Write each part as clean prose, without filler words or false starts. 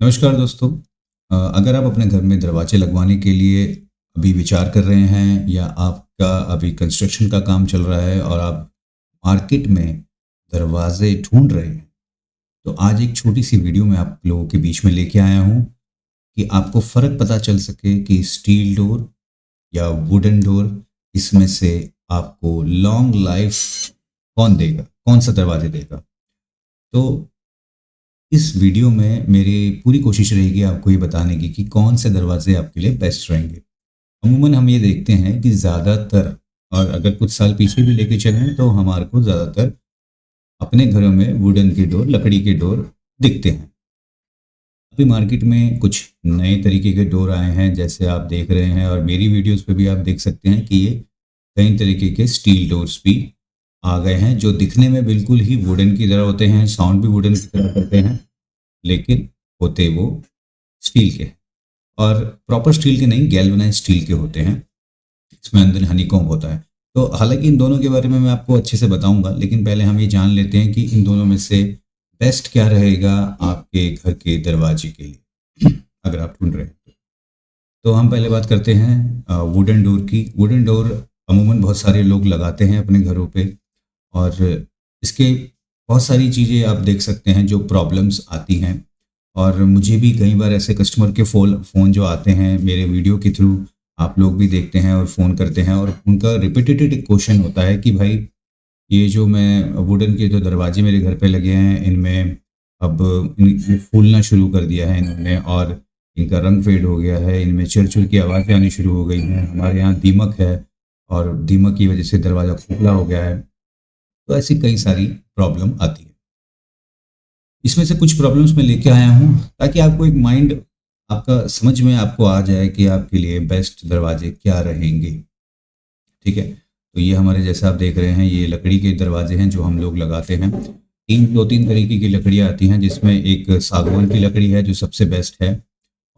नमस्कार दोस्तों। अगर आप अपने घर में दरवाजे लगवाने के लिए अभी विचार कर रहे हैं या आपका अभी कंस्ट्रक्शन का काम चल रहा है और आप मार्केट में दरवाजे ढूंढ रहे हैं, तो आज एक छोटी सी वीडियो मैं आप लोगों के बीच में लेके आया हूँ कि आपको फ़र्क पता चल सके कि स्टील डोर या वुडन डोर, इसमें से आपको लॉन्ग लाइफ कौन देगा, कौन सा दरवाजे देगा। तो इस वीडियो में मेरी पूरी कोशिश रहेगी आपको ये बताने की कि कौन से दरवाजे आपके लिए बेस्ट रहेंगे। अमूमन हम ये देखते हैं कि ज़्यादातर, और अगर कुछ साल पीछे भी लेके चलें तो हमारे को ज़्यादातर अपने घरों में वुडन के डोर, लकड़ी के डोर दिखते हैं। अभी मार्केट में कुछ नए तरीके के डोर आए हैं, जैसे आप देख रहे हैं, और मेरी वीडियोस पे भी आप देख सकते हैं कि ये कई तरीके के स्टील डोर्स भी आ गए हैं, जो दिखने में बिल्कुल ही वुडन की तरह होते हैं, साउंड भी वुडन की तरह करते हैं, लेकिन होते वो स्टील के हैं। और प्रॉपर स्टील के नहीं, गैल्वेनाइज स्टील के होते हैं। इसमें अंदर हनीकॉम्ब होता है। तो हालांकि इन दोनों के बारे में मैं आपको अच्छे से बताऊंगा, लेकिन पहले हम ये जान लेते हैं कि इन दोनों में से बेस्ट क्या रहेगा आपके घर के दरवाजे के लिए अगर आप ढूंढ रहे हैं तो हम पहले बात करते हैं वुडन डोर की। वुडन डोर अमूमन बहुत सारे लोग लगाते हैं अपने घरों पे, और इसके बहुत सारी चीज़ें आप देख सकते हैं जो प्रॉब्लम्स आती हैं। और मुझे भी कई बार ऐसे कस्टमर के फ़ोन जो आते हैं मेरे वीडियो के थ्रू, आप लोग भी देखते हैं और फ़ोन करते हैं, और उनका रिपीटेटेड एक क्वेश्चन होता है कि भाई, ये जो मैं वुडन के जो दरवाजे मेरे घर पे लगे हैं, इनमें अब ये फूलना शुरू कर दिया है इन्होंने, और इनका रंग फेड हो गया है, इनमें चिर की आवाज़ें आनी शुरू हो गई हैं, हमारे यहाँ दीमक है और दीमक की वजह से दरवाज़ा खोखला हो गया है। तो ऐसी कई सारी प्रॉब्लम आती है। इसमें से कुछ प्रॉब्लम्स मैं लेके आया हूँ ताकि आपको एक माइंड, आपका समझ में आपको आ जाए कि आपके लिए बेस्ट दरवाजे क्या रहेंगे। ठीक है, तो ये हमारे, जैसे आप देख रहे हैं, ये लकड़ी के दरवाजे हैं जो हम लोग लगाते हैं। दो तीन तरीके की लकड़ियाँ आती हैं, जिसमें एक सागवान की लकड़ी है जो सबसे बेस्ट है,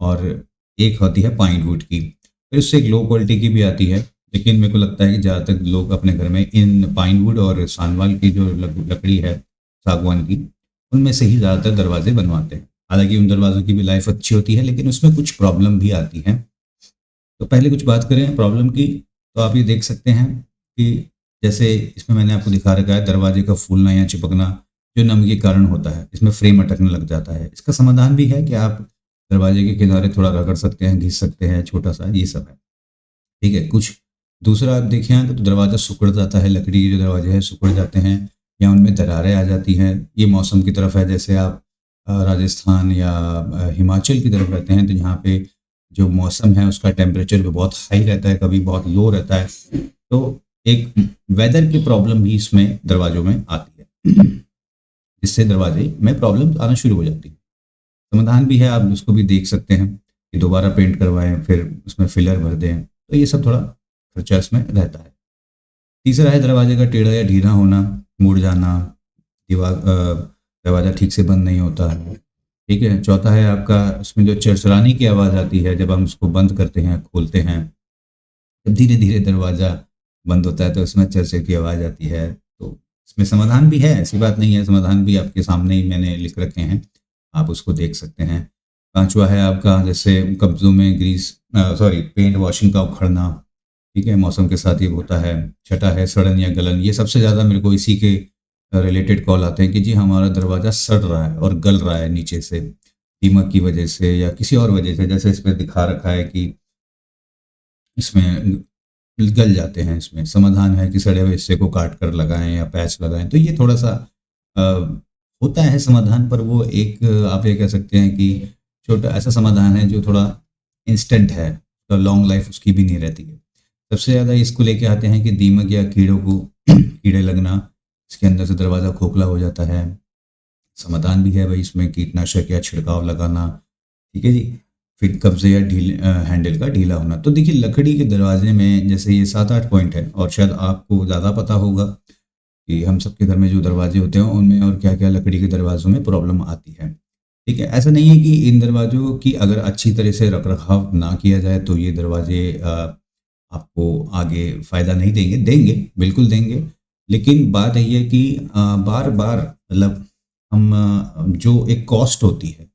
और एक होती है पाइन वुड की। फिर उससे एक लो क्वालिटी की भी आती है, लेकिन मेरे को लगता है कि ज़्यादातर लोग अपने घर में इन पाइन वुड और सानवाल की जो लकड़ी है, सागवान की, उनमें से ही ज़्यादातर दरवाजे बनवाते हैं। हालांकि उन दरवाज़ों की भी लाइफ अच्छी होती है, लेकिन उसमें कुछ प्रॉब्लम भी आती हैं। तो पहले कुछ बात करें प्रॉब्लम की, तो आप ये देख सकते हैं कि जैसे इसमें मैंने आपको दिखा रखा है, दरवाजे का फूलना या चिपकना जो नमी के कारण होता है, इसमें फ्रेम अटकने लग जाता है। इसका समाधान भी है कि आप दरवाजे के किनारे थोड़ा रगड़ सकते हैं, घिस सकते हैं, छोटा सा ये सब है। ठीक है, कुछ दूसरा आप देखें तो दरवाज़ा सिकुड़ जाता है, लकड़ी के जो दरवाजे हैं सिकुड़ जाते हैं, या उनमें दरारें आ जाती हैं। ये मौसम की तरफ है, जैसे आप राजस्थान या हिमाचल की तरफ रहते हैं, तो यहाँ पे जो मौसम है उसका टेम्परेचर भी बहुत हाई रहता है, कभी बहुत लो रहता है। तो एक वेदर की प्रॉब्लम भी इसमें दरवाज़ों में आती है, जिससे दरवाजे में प्रॉब्लम आना शुरू हो जाती है। समाधान भी है, आप उसको भी देख सकते हैं कि दोबारा पेंट करवाएं, फिर उसमें फिलर भर दें, तो ये सब थोड़ा खर्चा इसमें रहता है। तीसरा है दरवाजे का टेढ़ा या ढीला होना, मुड़ जाना, दरवाज़ा ठीक से बंद नहीं होता है। ठीक है, चौथा है आपका उसमें जो चरचराने की आवाज़ आती है जब हम उसको बंद करते हैं, खोलते हैं, जब धीरे धीरे दरवाज़ा बंद होता है तो उसमें चरचर की आवाज़ आती है। तो इसमें समाधान भी है, ऐसी बात नहीं है, समाधान भी आपके सामने ही मैंने लिख रखे हैं, आप उसको देख सकते हैं। पांचवा है आपका जैसे कब्जों में ग्रीस, सॉरी, पेंट वॉशिंग का उखड़ना। ठीक है, मौसम के साथ ये होता है। छठा है सड़न या गलन। ये सबसे ज़्यादा मेरे को इसी के रिलेटेड कॉल आते हैं कि जी हमारा दरवाज़ा सड़ रहा है और गल रहा है नीचे से, दीमक की वजह से या किसी और वजह से, जैसे इसमें दिखा रखा है कि इसमें गल जाते हैं। इसमें समाधान है कि सड़े हुए हिस्से को काट कर लगाएं या पैच लगाएं। तो ये थोड़ा सा अ, होता है समाधान, पर वो एक आप ये कह सकते हैं कि छोटा ऐसा समाधान है जो थोड़ा इंस्टेंट है, तो लॉन्ग लाइफ उसकी भी नहीं रहती है। सबसे ज़्यादा इसको लेके आते हैं कि दीमक या कीड़ों को कीड़े लगना, इसके अंदर से दरवाज़ा खोखला हो जाता है। समाधान भी है भाई, इसमें कीटनाशक या छिड़काव लगाना। ठीक है जी। फिर कब्जे या हैंडल का ढीला होना। तो देखिए, लकड़ी के दरवाजे में जैसे ये 7-8 पॉइंट है, और शायद आपको ज़्यादा पता होगा कि हम सबके घर में जो दरवाजे होते हैं उनमें और क्या क्या लकड़ी के दरवाज़ों में प्रॉब्लम आती है। ठीक है, ऐसा नहीं है कि इन दरवाज़ों की अगर अच्छी तरह से रख रखाव ना किया जाए तो ये दरवाजे आपको आगे फ़ायदा नहीं देंगे, देंगे, बिल्कुल देंगे। लेकिन बात यही है कि बार बार मतलब हम जो एक कॉस्ट होती है,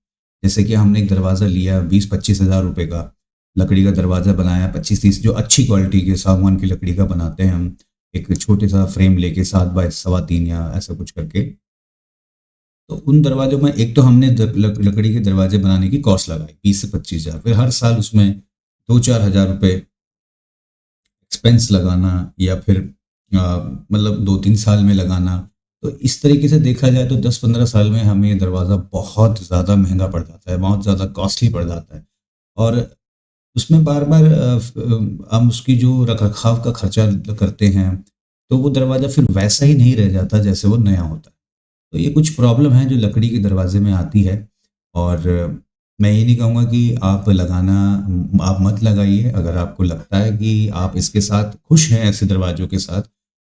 जैसे कि हमने एक दरवाज़ा लिया 20-25 हज़ार रुपये का, लकड़ी का दरवाज़ा बनाया 25-30, जो अच्छी क्वालिटी के सागवान की लकड़ी का बनाते हैं हम, एक छोटे सा फ्रेम लेके 7 बाय सवा 3 या ऐसा कुछ करके। तो उन दरवाज़ों में एक तो हमने लकड़ी के दरवाजे बनाने की कॉस्ट लगाई 20 से 25 हज़ार, फिर हर साल उसमें 2-4 हज़ार रुपये एक्सपेंस लगाना, या फिर मतलब 2-3 साल में लगाना। तो इस तरीके से देखा जाए तो 10-15 साल में हमें ये दरवाज़ा बहुत ज़्यादा महंगा पड़ जाता है, बहुत ज़्यादा कॉस्टली पड़ जाता है। और उसमें बार-बार हम उसकी जो रख-रखाव का खर्चा करते हैं, तो वो दरवाज़ा फिर वैसा ही नहीं रह जाता जैसे वो नया होता है। तो ये कुछ प्रॉब्लम है जो लकड़ी के दरवाजे में आती है। और मैं ये नहीं कहूँगा कि आप लगाना आप मत लगाइए। अगर आपको लगता है कि आप इसके साथ खुश हैं ऐसे दरवाज़ों के साथ,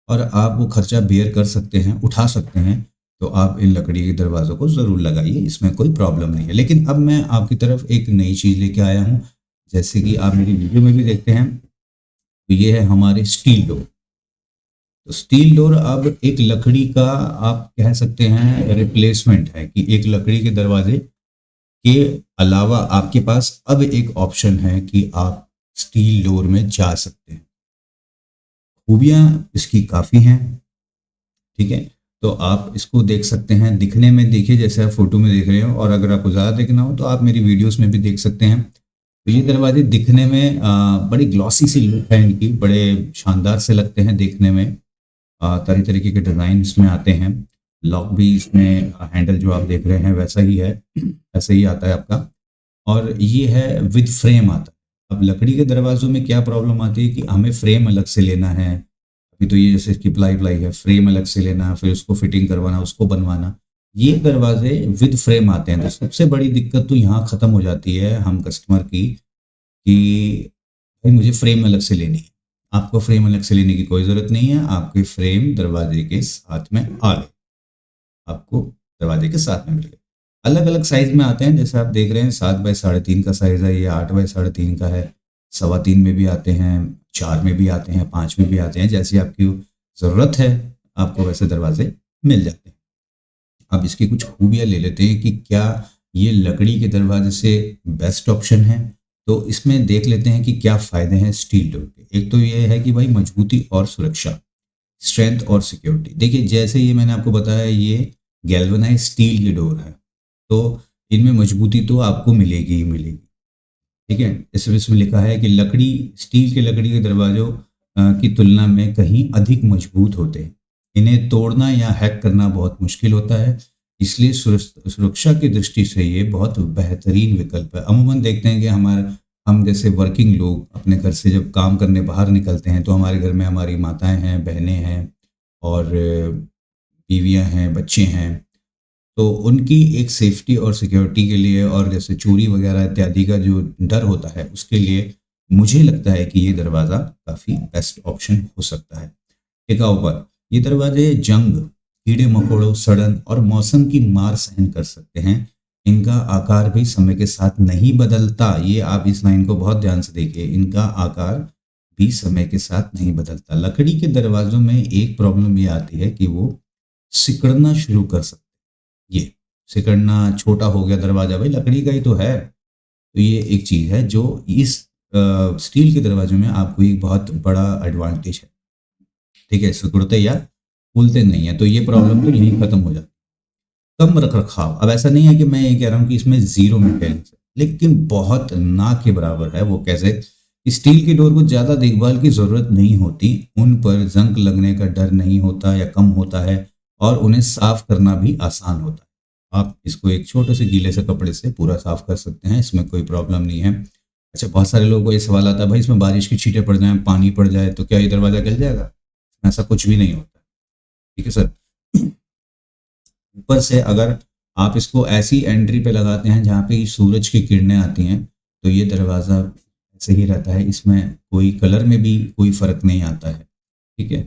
और आप वो खर्चा बेयर कर सकते हैं, उठा सकते हैं, तो आप इन लकड़ी के दरवाज़ों को ज़रूर लगाइए, इसमें कोई प्रॉब्लम नहीं है। लेकिन अब मैं आपकी तरफ एक नई चीज़ लेके आया हूँ, जैसे कि आप मेरी वीडियो में भी देखते हैं, तो ये है हमारे स्टील डोर। तो स्टील डोर अब एक लकड़ी का, आप कह सकते हैं, रिप्लेसमेंट है, कि एक लकड़ी के दरवाजे के अलावा आपके पास अब एक ऑप्शन है कि आप स्टील डोर में जा सकते हैं। खूबियाँ इसकी काफ़ी हैं, ठीक है? तो आप इसको देख सकते हैं, दिखने में देखिए जैसे आप फ़ोटो में देख रहे हो, और अगर आपको ज़्यादा देखना हो तो आप मेरी वीडियोस में भी देख सकते हैं। तो ये दरवाजे दिखने में बड़ी ग्लॉसी सी लुक है इनकी, बड़े शानदार से लगते हैं देखने में। तरह तरीके के डिज़ाइन इसमें आते हैं। लॉक भी इसमें, हैंडल जो आप देख रहे हैं वैसा ही है, ऐसे ही आता है आपका। और ये है विद फ्रेम आता है। अब लकड़ी के दरवाज़ों में क्या प्रॉब्लम आती है कि हमें फ्रेम अलग से लेना है। अभी तो ये जैसे इसकी प्लाई प्लाई है, फ्रेम अलग से लेना, फिर उसको फिटिंग करवाना, उसको बनवाना। ये दरवाजे विद फ्रेम आते हैं, तो सबसे बड़ी दिक्कत तो यहाँ ख़त्म हो जाती है हम कस्टमर की, कि भाई मुझे फ्रेम अलग से लेनी है। आपको फ्रेम अलग से लेने की कोई ज़रूरत नहीं है, आपकी फ्रेम दरवाजे के साथ में आ गई, आपको दरवाजे के साथ में मिल गए। अलग अलग साइज में आते हैं, जैसे आप देख रहे हैं 7 बाय 3.5 का साइज है, ये 8 बाय 3.5 का है, सवा 3 में भी आते हैं, 4 में भी आते हैं, 5 में भी आते हैं, जैसी आपकी ज़रूरत है आपको वैसे दरवाजे मिल जाते हैं। अब इसकी कुछ खूबियाँ ले लेते हैं कि क्या ये लकड़ी के दरवाजे से बेस्ट ऑप्शन है। तो इसमें देख लेते हैं कि क्या फ़ायदे हैं स्टील डोर के। एक तो ये है कि भाई मजबूती और सुरक्षा, स्ट्रेंथ और सिक्योरिटी। देखिए जैसे ये मैंने आपको बताया, ये गैल्वेनाइज स्टील की डोर है, तो इनमें मजबूती तो आपको मिलेगी ही मिलेगी, ठीक है? इसमें इसमें लिखा है कि लकड़ी, स्टील के लकड़ी के दरवाजों की तुलना में कहीं अधिक मजबूत होते हैं। इन्हें तोड़ना या हैक करना बहुत मुश्किल होता है, इसलिए सुरक्षा की दृष्टि से ये बहुत बेहतरीन विकल्प है। अमूमन देखते हैं कि हम जैसे वर्किंग लोग अपने घर से जब काम करने बाहर निकलते हैं, तो हमारे घर में हमारी माताएं हैं, बहनें हैं, और बीवियां हैं, बच्चे हैं। तो उनकी एक सेफ्टी और सिक्योरिटी के लिए, और जैसे चोरी वगैरह इत्यादि का जो डर होता है, उसके लिए मुझे लगता है कि ये दरवाज़ा काफ़ी बेस्ट ऑप्शन हो सकता है। टिकाऊ पर ये दरवाजे जंग, कीड़े मकोड़ों, सड़न और मौसम की मार सहन कर सकते हैं। इनका आकार भी समय के साथ नहीं बदलता। ये आप इस लाइन को बहुत ध्यान से देखिए, इनका आकार भी समय के साथ नहीं बदलता। लकड़ी के दरवाजों में एक प्रॉब्लम ये आती है कि वो सिकुड़ना शुरू कर सकते हैं। ये सिकुड़ना, छोटा हो गया दरवाजा, भाई लकड़ी का ही तो है। तो ये एक चीज़ है जो इस स्टील के दरवाजों में आपको एक बहुत बड़ा एडवांटेज है, ठीक है? सिकुड़ते या फूलते नहीं है, तो ये प्रॉब्लम तो यहीं खत्म हो जाती है। कम रख रखाव, अब ऐसा नहीं है कि मैं ये कह रहा हूँ कि इसमें ज़ीरो मेंटेनेंस है, लेकिन बहुत ना के बराबर है। वो कैसे? स्टील की डोर को ज़्यादा देखभाल की ज़रूरत नहीं होती, उन पर जंग लगने का डर नहीं होता या कम होता है, और उन्हें साफ करना भी आसान होता है। आप इसको एक छोटे से गीले से कपड़े से पूरा साफ कर सकते हैं, इसमें कोई प्रॉब्लम नहीं है। अच्छा, बहुत सारे लोगों को ये सवाल आता है, भाई इसमें बारिश की छींटें पड़ जाएं, पानी पड़ जाए, तो क्या ये दरवाज़ा गल जाएगा? ऐसा कुछ भी नहीं होता, ठीक है सर? ऊपर से अगर आप इसको ऐसी एंट्री पे लगाते हैं जहाँ पे सूरज की किरणें आती हैं, तो ये दरवाज़ा ऐसे ही रहता है, इसमें कोई कलर में भी कोई फ़र्क नहीं आता है, ठीक है?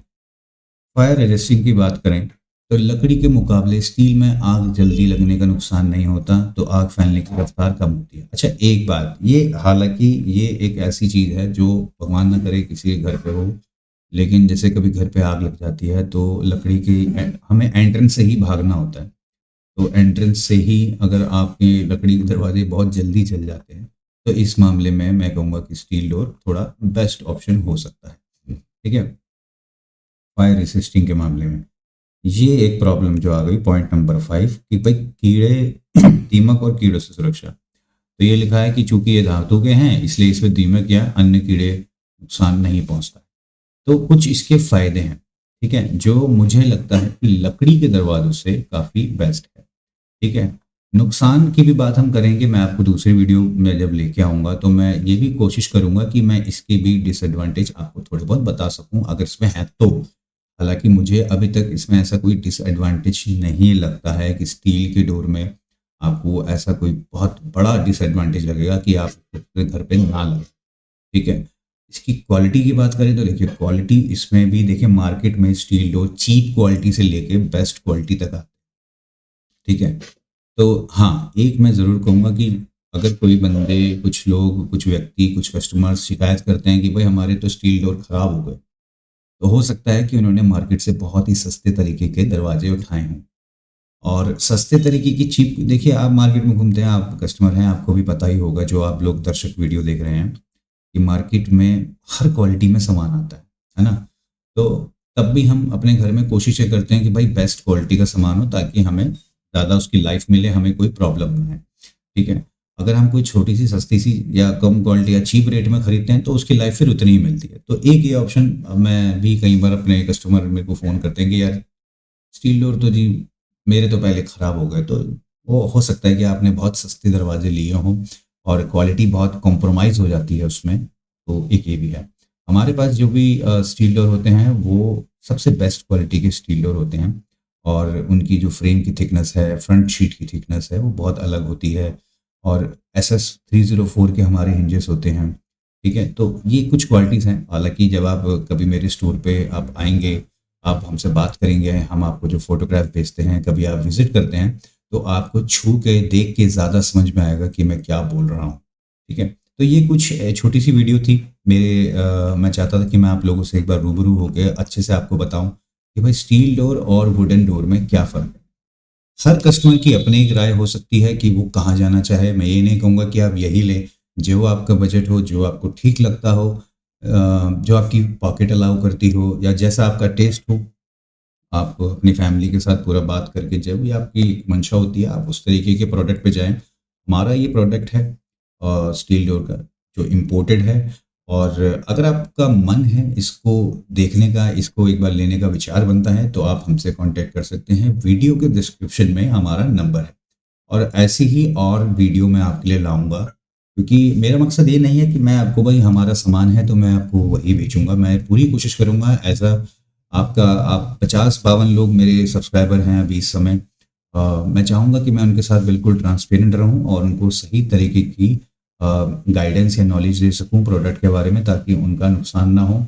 फायर रेजिस्टिंग की बात करें, तो लकड़ी के मुकाबले स्टील में आग जल्दी लगने का नुकसान नहीं होता, तो आग फैलने की रफ्तार कम होती है। अच्छा, एक बात, ये हालांकि ये एक ऐसी चीज़ है जो भगवान ना करे किसी के घर पे हो, लेकिन जैसे कभी घर पे आग लग जाती है तो लकड़ी की हमें एंट्रेंस से ही भागना होता है। तो एंट्रेंस से ही अगर आपके लकड़ी के दरवाजे बहुत जल्दी चल जाते हैं, तो इस मामले में मैं कहूँगा कि स्टील डोर थोड़ा बेस्ट ऑप्शन हो सकता है। ठीक है? फायर रेसिस्टिंग के मामले में। ये एक प्रॉब्लम जो आ गई पॉइंट नंबर 5 कि भाई कीड़े दीमक और कीड़ों से सुरक्षा। तो ये लिखा है कि चूंकि ये धातु के हैं इसलिए इसमें दीमक या अन्य कीड़े नुकसान नहीं पहुंचता। तो कुछ इसके फायदे हैं, ठीक है, जो मुझे लगता है कि लकड़ी के दरवाजों से काफ़ी बेस्ट है। ठीक है? नुकसान की भी बात हम करेंगे, मैं आपको दूसरी वीडियो में जब लेके आऊँगा तो मैं ये भी कोशिश करूँगा कि मैं इसके भी डिसएडवांटेज आपको थोड़े बहुत बता सकूँ अगर इसमें है तो। हालाँकि मुझे अभी तक इसमें ऐसा कोई डिसएडवांटेज नहीं लगता है कि स्टील के डोर में आपको ऐसा कोई बहुत बड़ा डिसएडवांटेज लगेगा कि आप उसके घर पे ना लगाएँ। ठीक है? इसकी क्वालिटी की बात करें तो देखिए क्वालिटी इसमें भी देखिए मार्केट में स्टील डोर चीप क्वालिटी से लेके बेस्ट क्वालिटी तक आती है। ठीक है? तो हाँ, एक मैं ज़रूर कहूँगा कि अगर कोई बंदे, कुछ लोग, कुछ व्यक्ति, कुछ कस्टमर्स शिकायत करते हैं कि भाई हमारे तो स्टील डोर खराब हो गए, तो हो सकता है कि उन्होंने मार्केट से बहुत ही सस्ते तरीके के दरवाजे उठाए हों। और सस्ते तरीके की चीप, देखिए आप मार्केट में घूमते हैं, आप कस्टमर हैं, आपको भी पता ही होगा, जो आप लोग दर्शक वीडियो देख रहे हैं, कि मार्केट में हर क्वालिटी में सामान आता है ना? तो तब भी हम अपने घर में कोशिश ये करते हैं कि भाई बेस्ट क्वालिटी का सामान हो ताकि हमें ज़्यादा उसकी लाइफ मिले, हमें कोई प्रॉब्लम ना है। ठीक है? अगर हम कोई छोटी सी सस्ती सी या कम क्वालिटी या चीप रेट में खरीदते हैं तो उसकी लाइफ फिर उतनी ही मिलती है। तो एक ये ऑप्शन मैं भी कई बार अपने कस्टमर मेरे को फ़ोन करते हैं कि यार स्टील डोर तो जी मेरे तो पहले ख़राब हो गए। तो वो हो सकता है कि आपने बहुत सस्ते दरवाजे लिए हों और क्वालिटी बहुत कॉम्प्रोमाइज़ हो जाती है उसमें, तो एक ये भी है। हमारे पास जो भी स्टील डोर होते हैं वो सबसे बेस्ट क्वालिटी के स्टील डोर होते हैं और उनकी जो फ्रेम की थिकनेस है, फ्रंट शीट की थिकनेस है, वो बहुत अलग होती है और SS304 के हमारे हिंजेस होते हैं। ठीक है? तो ये कुछ क्वालिटीज़ हैं। हालाँकि जब आप कभी मेरे स्टोर पे आप आएँगे, आप हमसे बात करेंगे, हम आपको जो फ़ोटोग्राफ भेजते हैं, कभी आप विज़िट करते हैं, तो आपको छू के, देख के ज़्यादा समझ में आएगा कि मैं क्या बोल रहा हूँ। ठीक है? तो ये कुछ छोटी-सी वीडियो थी। मैं चाहता था कि मैं आप लोगों से एक बार रूबरू होके अच्छे से आपको बताऊँ कि भाई स्टील डोर और वुडन डोर में क्या फ़र्क है। हर कस्टमर की अपनी एक राय हो सकती है कि वो कहाँ जाना चाहे। मैं ये नहीं कहूँगा कि आप यही लें, जो आपका बजट हो, जो आपको ठीक लगता हो, जो आपकी पॉकेट अलाउ करती हो या जैसा आपका टेस्ट हो, आप अपनी फैमिली के साथ पूरा बात करके जब भी आपकी मंशा होती है, आप उस तरीके के प्रोडक्ट पे जाएँ। हमारा ये प्रोडक्ट है स्टील डोर का, जो इम्पोर्टेड है और अगर आपका मन है इसको देखने का, इसको एक बार लेने का विचार बनता है, तो आप हमसे कॉन्टैक्ट कर सकते हैं। वीडियो के डिस्क्रिप्शन में हमारा नंबर है और ऐसी ही और वीडियो मैं आपके लिए लाऊँगा, क्योंकि मेरा मकसद ये नहीं है कि मैं आपको, भाई हमारा सामान है तो मैं आपको वही बेचूँगा। मैं पूरी कोशिश करूँगा एज़ आपका, आप 50-52 लोग मेरे सब्सक्राइबर हैं अभी इस समय। मैं चाहूँगा कि मैं उनके साथ बिल्कुल ट्रांसपेरेंट रहूँ और उनको सही तरीके की गाइडेंस या नॉलेज दे सकूँ प्रोडक्ट के बारे में ताकि उनका नुकसान ना हो।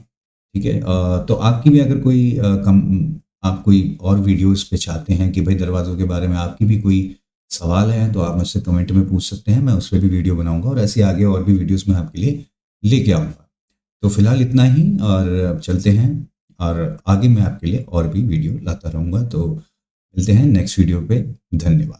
ठीक है? तो आपकी भी अगर कोई आप कोई और वीडियोज़ पे चाहते हैं कि भाई दरवाज़ों के बारे में आपकी भी कोई सवाल है तो आप मुझसे कमेंट में पूछ सकते हैं, मैं उस पे भी वीडियो बनाऊँगा और ऐसे आगे और भी वीडियोज़ मैं आपके लिए लेके आऊँगा। तो फिलहाल इतना ही और अब चलते हैं और आगे मैं आपके लिए और भी वीडियो लाता रहूँगा। तो मिलते हैं नेक्स्ट वीडियो पे। धन्यवाद।